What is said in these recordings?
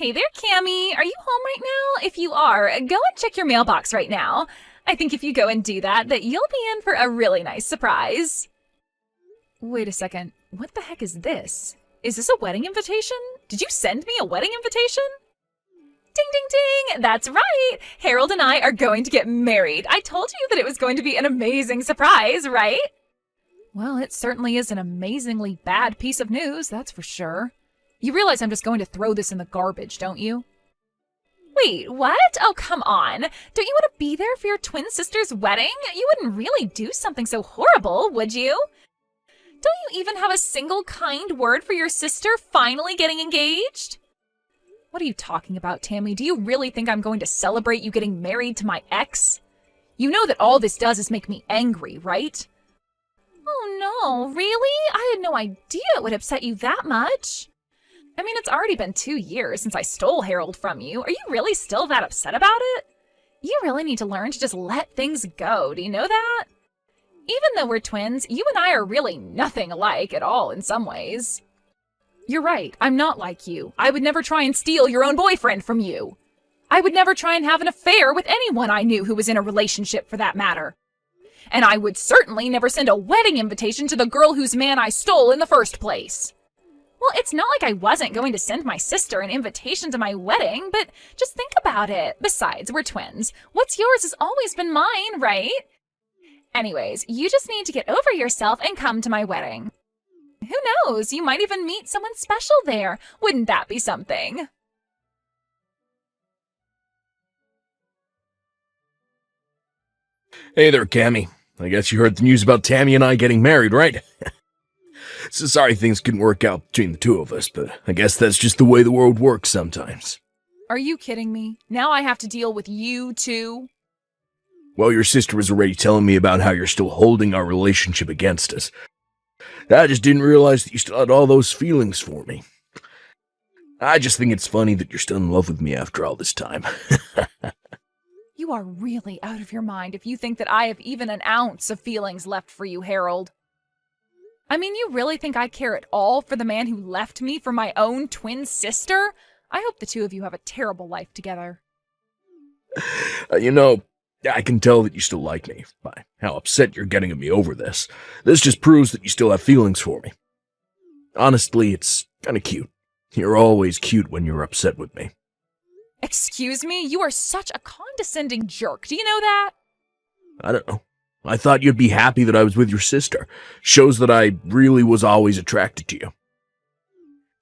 Hey there, Cammy. Are you home right now? If you are, go and check your mailbox right now. I think if you go and do that you'll be in for a really nice surprise. Wait a second. What the heck is this? Is this a wedding invitation? Did you send me a wedding invitation? Ding, ding, ding! That's right! Harold and I are going to get married. I told you that it was going to be an amazing surprise, right? Well, it certainly is an amazingly bad piece of news, that's for sure. You realize I'm just going to throw this in the garbage, don't you? Wait, what? Oh, come on. Don't you want to be there for your twin sister's wedding? You wouldn't really do something so horrible, would you? Don't you even have a single kind word for your sister finally getting engaged? What are you talking about, Tammy? Do you really think I'm going to celebrate you getting married to my ex? You know that all this does is make me angry, right? Oh no, really? I had no idea it would upset you that much. I mean, it's already been 2 years since I stole Harold from you. Are you really still that upset about it? You really need to learn to just let things go, do you know that? Even though we're twins, you and I are really nothing alike at all in some ways. You're right, I'm not like you. I would never try and steal your own boyfriend from you. I would never try and have an affair with anyone I knew who was in a relationship for that matter. And I would certainly never send a wedding invitation to the girl whose man I stole in the first place. Well, it's not like I wasn't going to send my sister an invitation to my wedding, but just think about it. Besides, we're twins. What's yours has always been mine, right? Anyways, you just need to get over yourself and come to my wedding. Who knows? You might even meet someone special there. Wouldn't that be something? Hey there, Cammy. I guess you heard the news about Tammy and I getting married, right? So sorry things couldn't work out between the two of us, but I guess that's just the way the world works sometimes. Are you kidding me? Now I have to deal with you too? Well, your sister was already telling me about how you're still holding our relationship against us. I just didn't realize that you still had all those feelings for me. I just think it's funny that you're still in love with me after all this time. You are really out of your mind if you think that I have even an ounce of feelings left for you, Harold. I mean, you really think I care at all for the man who left me for my own twin sister? I hope the two of you have a terrible life together. I can tell that you still like me by how upset you're getting at me over this. This just proves that you still have feelings for me. Honestly, it's kind of cute. You're always cute when you're upset with me. Excuse me? You are such a condescending jerk. Do you know that? I don't know. I thought you'd be happy that I was with your sister. Shows that I really was always attracted to you.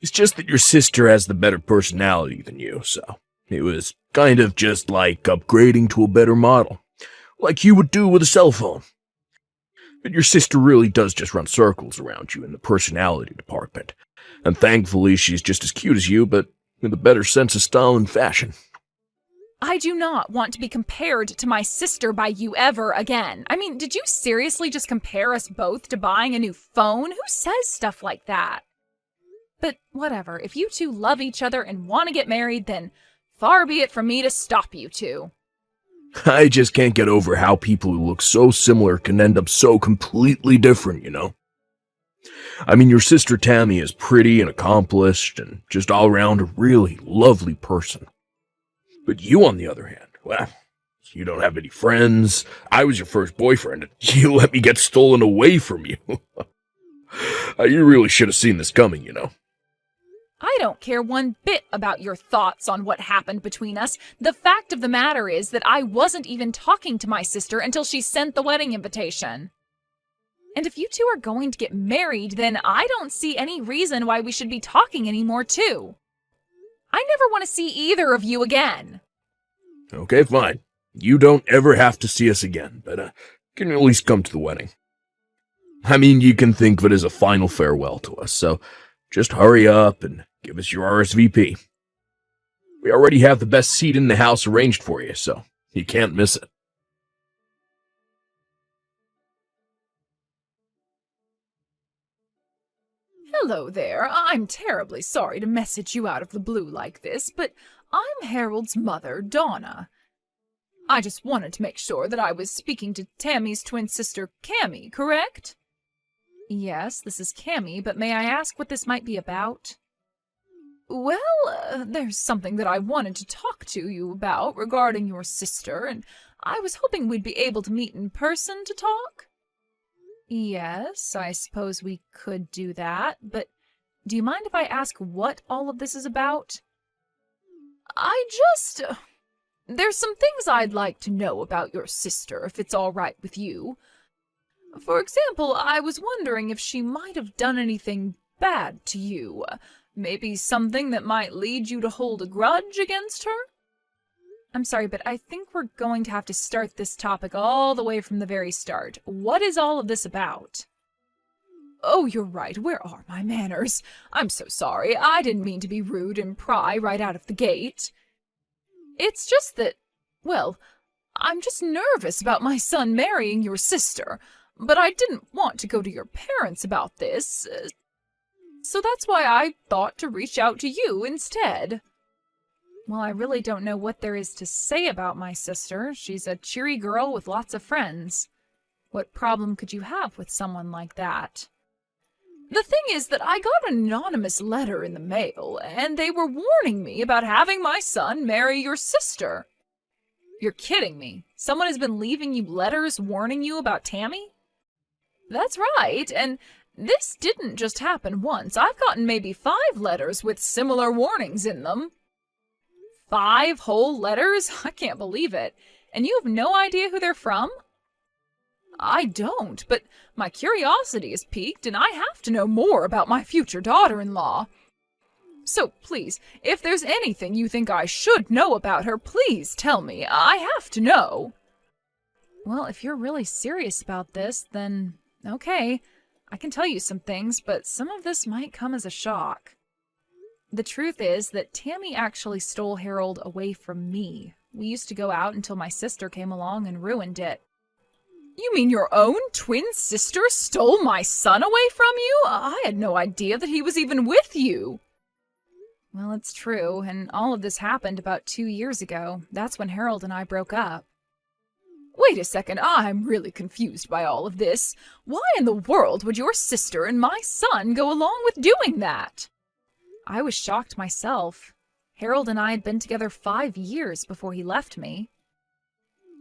It's just that your sister has the better personality than you, so it was kind of just like upgrading to a better model. Like you would do with a cell phone. But your sister really does just run circles around you in the personality department. And thankfully she's just as cute as you, but with a better sense of style and fashion. I do not want to be compared to my sister by you ever again. I mean, did you seriously just compare us both to buying a new phone? Who says stuff like that? But whatever, if you two love each other and want to get married, then far be it from me to stop you two. I just can't get over how people who look so similar can end up so completely different, you know? I mean, your sister Tammy is pretty and accomplished and just all around a really lovely person. But you, on the other hand, well, you don't have any friends. I was your first boyfriend, and you let me get stolen away from you. You really should have seen this coming, you know. I don't care one bit about your thoughts on what happened between us. The fact of the matter is that I wasn't even talking to my sister until she sent the wedding invitation. And if you two are going to get married, then I don't see any reason why we should be talking anymore, too. I never want to see either of you again. Okay, fine. You don't ever have to see us again, but you can at least come to the wedding. I mean, you can think of it as a final farewell to us, so just hurry up and give us your RSVP. We already have the best seat in the house arranged for you, so you can't miss it. Hello there. I'm terribly sorry to message you out of the blue like this, but I'm Harold's mother, Donna. I just wanted to make sure that I was speaking to Tammy's twin sister, Cammy, correct? Yes, this is Cammy, but may I ask what this might be about? Well, there's something that I wanted to talk to you about regarding your sister, and I was hoping we'd be able to meet in person to talk. Yes, I suppose we could do that, but do you mind if I ask what all of this is about? There's some things I'd like to know about your sister, if it's all right with you. For example, I was wondering if she might have done anything bad to you. Maybe something that might lead you to hold a grudge against her? I'm sorry, but I think we're going to have to start this topic all the way from the very start. What is all of this about? Oh, you're right. Where are my manners? I'm so sorry. I didn't mean to be rude and pry right out of the gate. It's just that, well, I'm just nervous about my son marrying your sister, but I didn't want to go to your parents about this, so that's why I thought to reach out to you instead. Well, I really don't know what there is to say about my sister. She's a cheery girl with lots of friends. What problem could you have with someone like that? The thing is that I got an anonymous letter in the mail, and they were warning me about having my son marry your sister. You're kidding me. Someone has been leaving you letters warning you about Tammy? That's right, and this didn't just happen once. I've gotten maybe 5 letters with similar warnings in them. 5 whole letters? I can't believe it. And you have no idea who they're from? I don't, but my curiosity is piqued, and I have to know more about my future daughter-in-law. So please, if there's anything you think I should know about her, please tell me. I have to know. Well, if you're really serious about this, then okay. I can tell you some things, but some of this might come as a shock. The truth is that Tammy actually stole Harold away from me. We used to go out until my sister came along and ruined it. You mean your own twin sister stole my son away from you? I had no idea that he was even with you. Well, it's true, and all of this happened about 2 years ago. That's when Harold and I broke up. Wait a second, I'm really confused by all of this. Why in the world would your sister and my son go along with doing that? I was shocked myself. Harold and I had been together 5 years before he left me.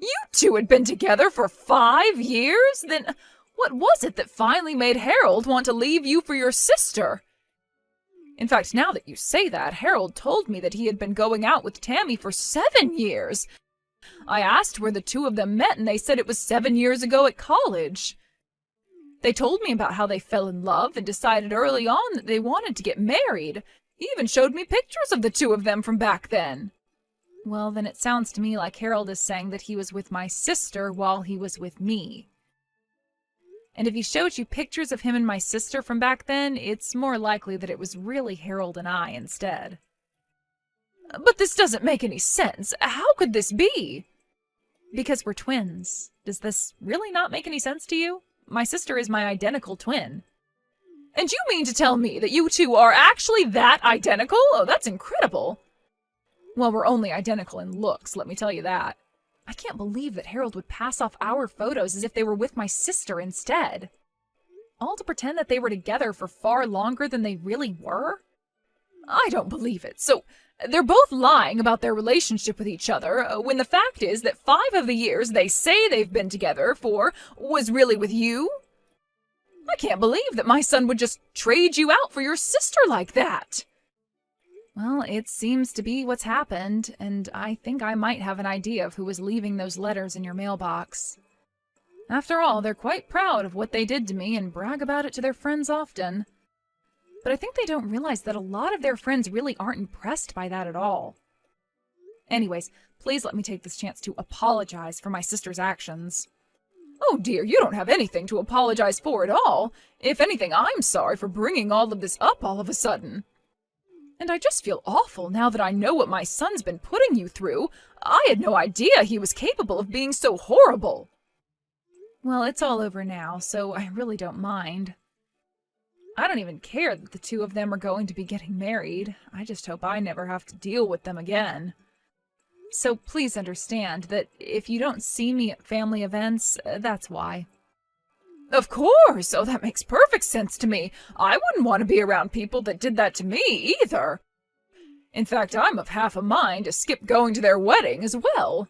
You two had been together for 5 years? Then what was it that finally made Harold want to leave you for your sister? In fact, now that you say that, Harold told me that he had been going out with Tammy for 7 years. I asked where the two of them met, and they said it was 7 years ago at college. They told me about how they fell in love and decided early on that they wanted to get married. He even showed me pictures of the two of them from back then. Well, then it sounds to me like Harold is saying that he was with my sister while he was with me. And if he showed you pictures of him and my sister from back then, it's more likely that it was really Harold and I instead. But this doesn't make any sense. How could this be? Because we're twins. Does this really not make any sense to you? My sister is my identical twin. And you mean to tell me that you two are actually that identical? Oh, that's incredible. Well, we're only identical in looks, let me tell you that. I can't believe that Harold would pass off our photos as if they were with my sister instead. All to pretend that they were together for far longer than they really were? I don't believe it. So, they're both lying about their relationship with each other, when the fact is that 5 of the years they say they've been together for was really with you? I can't believe that my son would just trade you out for your sister like that. Well, it seems to be what's happened, and I think I might have an idea of who was leaving those letters in your mailbox. After all, they're quite proud of what they did to me and brag about it to their friends often. But I think they don't realize that a lot of their friends really aren't impressed by that at all. Anyways, please let me take this chance to apologize for my sister's actions. Oh dear, you don't have anything to apologize for at all. If anything, I'm sorry for bringing all of this up all of a sudden. And I just feel awful now that I know what my son's been putting you through. I had no idea he was capable of being so horrible. Well, it's all over now, so I really don't mind. I don't even care that the two of them are going to be getting married. I just hope I never have to deal with them again. So please understand that if you don't see me at family events, that's why. Of course! Oh, that makes perfect sense to me. I wouldn't want to be around people that did that to me, either. In fact, I'm of half a mind to skip going to their wedding as well.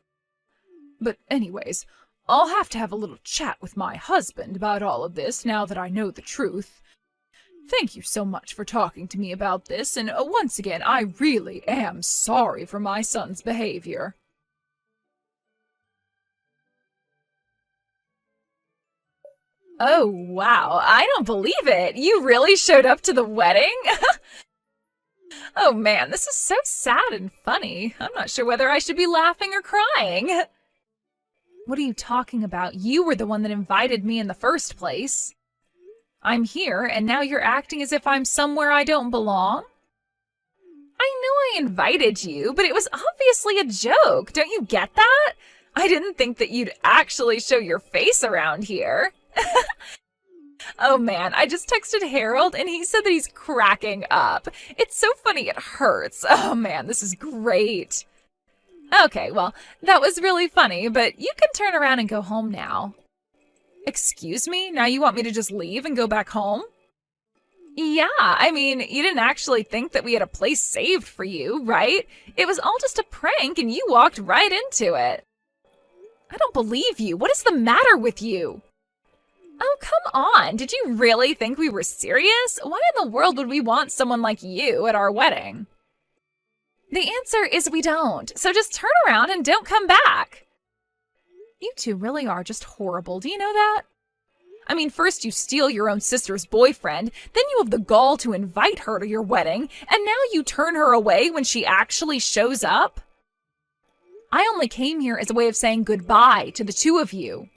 But anyways, I'll have to have a little chat with my husband about all of this now that I know the truth. Thank you so much for talking to me about this, and once again, I really am sorry for my son's behavior. Oh, wow, I don't believe it. You really showed up to the wedding? Oh man, this is so sad and funny. I'm not sure whether I should be laughing or crying. What are you talking about? You were the one that invited me in the first place. I'm here, and now you're acting as if I'm somewhere I don't belong? I know I invited you, but it was obviously a joke. Don't you get that? I didn't think that you'd actually show your face around here. Oh man, I just texted Harold and he said that he's cracking up. It's so funny it hurts. Oh man, this is great. Okay, well, that was really funny, but you can turn around and go home now. Excuse me? Now you want me to just leave and go back home? Yeah, I mean, you didn't actually think that we had a place saved for you, right? It was all just a prank and you walked right into it. I don't believe you. What is the matter with you? Oh, come on. Did you really think we were serious? Why in the world would we want someone like you at our wedding? The answer is we don't, so just turn around and don't come back. You two really are just horrible, do you know that? I mean, first you steal your own sister's boyfriend, then you have the gall to invite her to your wedding, and now you turn her away when she actually shows up? I only came here as a way of saying goodbye to the two of you.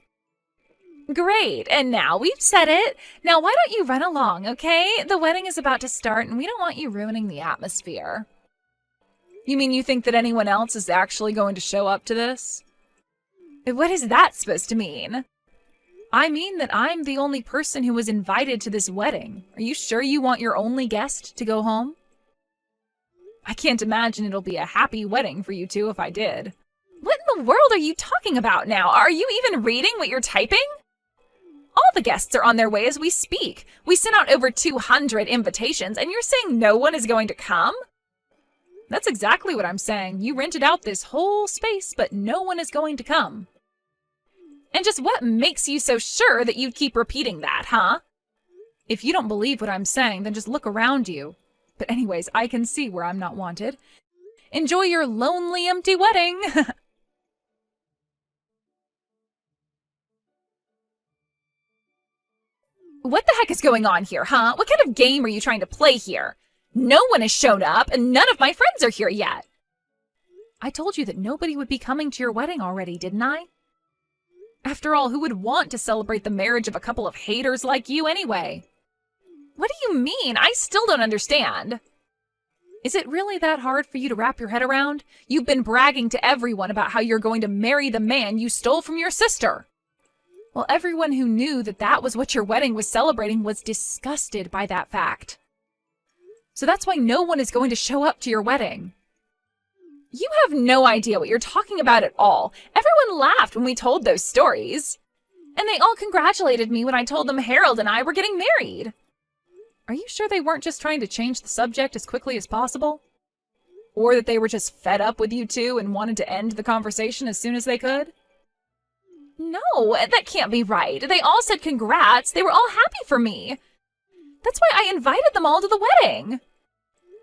Great, and now we've said it. Now why don't you run along, okay? The wedding is about to start and we don't want you ruining the atmosphere. You mean you think that anyone else is actually going to show up to this? What is that supposed to mean? I mean that I'm the only person who was invited to this wedding. Are you sure you want your only guest to go home? I can't imagine it'll be a happy wedding for you two if I did. What in the world are you talking about now? Are you even reading what you're typing? All the guests are on their way as we speak. We sent out over 200 invitations, and you're saying no one is going to come? That's exactly what I'm saying. You rented out this whole space, but no one is going to come. And just what makes you so sure that you'd keep repeating that, huh? If you don't believe what I'm saying, then just look around you. But anyways, I can see where I'm not wanted. Enjoy your lonely, empty wedding! What the heck is going on here, huh? What kind of game are you trying to play here? No one has shown up, and none of my friends are here yet. I told you that nobody would be coming to your wedding already, didn't I? After all, who would want to celebrate the marriage of a couple of haters like you anyway? What do you mean? I still don't understand. Is it really that hard for you to wrap your head around? You've been bragging to everyone about how you're going to marry the man you stole from your sister. Well, everyone who knew that that was what your wedding was celebrating was disgusted by that fact. So that's why no one is going to show up to your wedding. You have no idea what you're talking about at all. Everyone laughed when we told those stories. And they all congratulated me when I told them Harold and I were getting married. Are you sure they weren't just trying to change the subject as quickly as possible? Or that they were just fed up with you two and wanted to end the conversation as soon as they could? No, that can't be right. They all said congrats. They were all happy for me. That's why I invited them all to the wedding.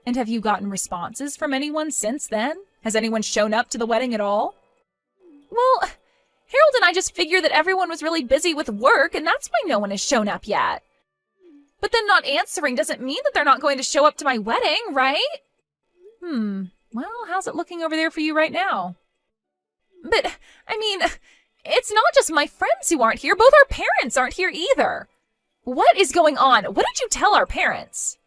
And have you gotten responses from anyone since then? Has anyone shown up to the wedding at all? Well, Harold and I just figured that everyone was really busy with work, and that's why no one has shown up yet. But then not answering doesn't mean that they're not going to show up to my wedding, right? Well, how's it looking over there for you right now? But, I mean, it's not just my friends who aren't here. Both our parents aren't here either. What is going on? What did you tell our parents?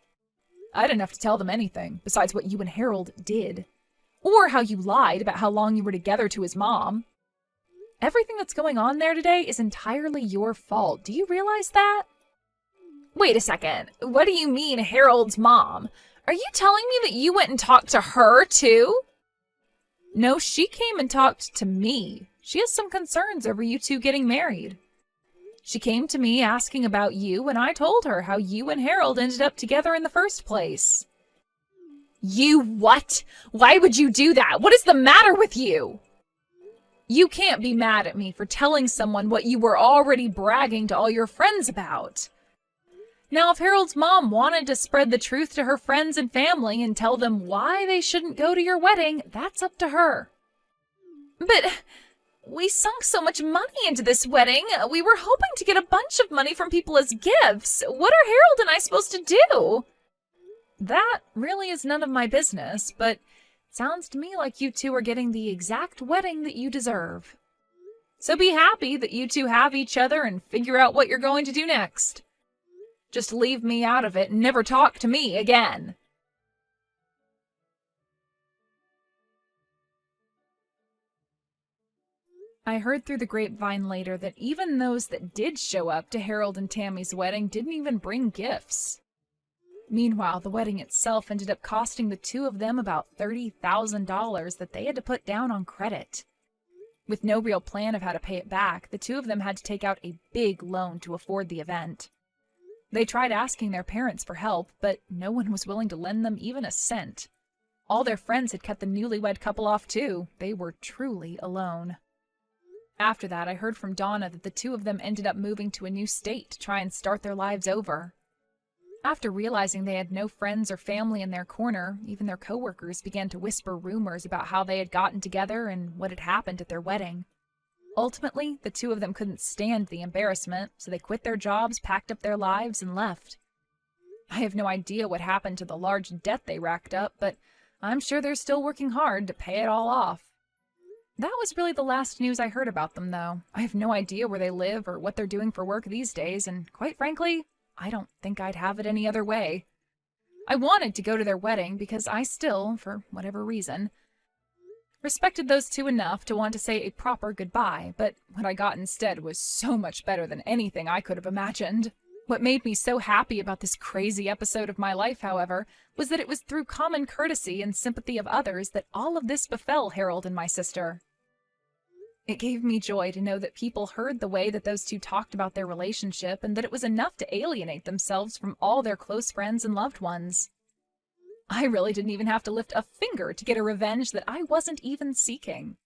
I didn't have to tell them anything, besides what you and Harold did. Or how you lied about how long you were together to his mom. Everything that's going on there today is entirely your fault. Do you realize that? Wait a second. What do you mean, Harold's mom? Are you telling me that you went and talked to her, too? No, she came and talked to me. She has some concerns over you two getting married. She came to me asking about you, and I told her how you and Harold ended up together in the first place. You what? Why would you do that? What is the matter with you? You can't be mad at me for telling someone what you were already bragging to all your friends about. Now, if Harold's mom wanted to spread the truth to her friends and family and tell them why they shouldn't go to your wedding, that's up to her. But we sunk so much money into this wedding. We were hoping to get a bunch of money from people as gifts. What are Harold and I supposed to do? That really is none of my business, but sounds to me like you two are getting the exact wedding that you deserve. So be happy that you two have each other and figure out what you're going to do next. Just leave me out of it and never talk to me again. I heard through the grapevine later that even those that did show up to Harold and Tammy's wedding didn't even bring gifts. Meanwhile, the wedding itself ended up costing the two of them about $30,000 that they had to put down on credit. With no real plan of how to pay it back, the two of them had to take out a big loan to afford the event. They tried asking their parents for help, but no one was willing to lend them even a cent. All their friends had cut the newlywed couple off too. They were truly alone. After that, I heard from Donna that the two of them ended up moving to a new state to try and start their lives over. After realizing they had no friends or family in their corner, even their coworkers began to whisper rumors about how they had gotten together and what had happened at their wedding. Ultimately, the two of them couldn't stand the embarrassment, so they quit their jobs, packed up their lives, and left. I have no idea what happened to the large debt they racked up, but I'm sure they're still working hard to pay it all off. That was really the last news I heard about them, though. I have no idea where they live or what they're doing for work these days, and quite frankly, I don't think I'd have it any other way. I wanted to go to their wedding because I still, for whatever reason, respected those two enough to want to say a proper goodbye, but what I got instead was so much better than anything I could have imagined. What made me so happy about this crazy episode of my life, however, was that it was through common courtesy and sympathy of others that all of this befell Harold and my sister. It gave me joy to know that people heard the way that those two talked about their relationship and that it was enough to alienate themselves from all their close friends and loved ones. I really didn't even have to lift a finger to get a revenge that I wasn't even seeking.